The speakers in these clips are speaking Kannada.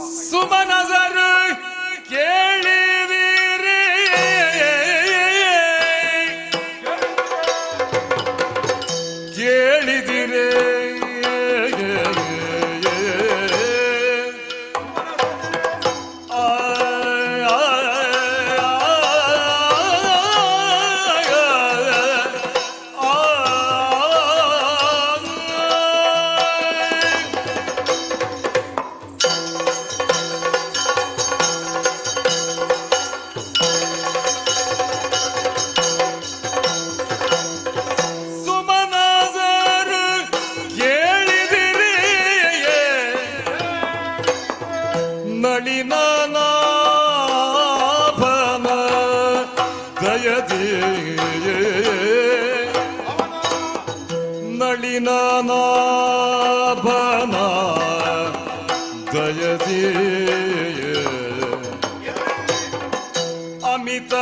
ಸುಮನಸರು ಕೇಳಿದಿರಿ ಕೇಳಿದಿರೇ ನಳಿನಾಭನ ದಯದಿ ನಳಿನಾಭನ ದಯದಿ ಅಮಿತ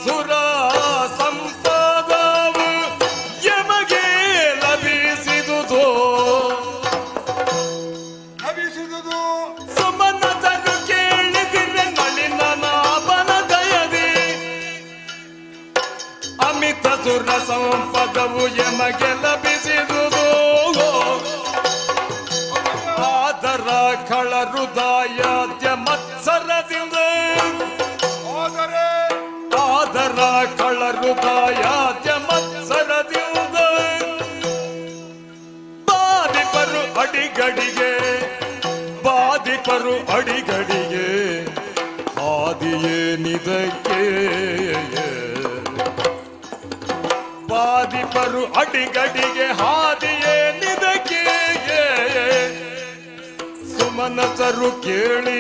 ಸುರ ಸಂಪದವು ಯಮಗೆ ಲಭಿಸಿದುದು ಸುಮನಸರು ಕೇಳಿದಿರೆ ನಳಿನಾಭನ ದಯದಿ ಅಮಿತ ಸುರ ಸಂಪದವು ಯಮಗೆ ಲಭಿಸಿದುದು ಆದರ ಖಳ ಹೃದಯಾದ್ಯ ಮತ್ಸರದಿಂದ ಆದರ ಖಳ ಹೃದಯಾದ್ಯ ಮತ್ಸರದಿಂದ ಬಾಧಿಪರು ಅಡಿಗಡಿಗೆ ಬಾಧಿಪರು ಅಡಿಗಡಿಗೆ ಆದಿಯೇನಿದಕ್ಕೆ ಬಾಧಿಪರು ಅಡಿಗಡಿಗೆ ಹಾದಿಯೇನಿದಕ್ಕೆ ಸುಮನಸರು ಕೇಳಿ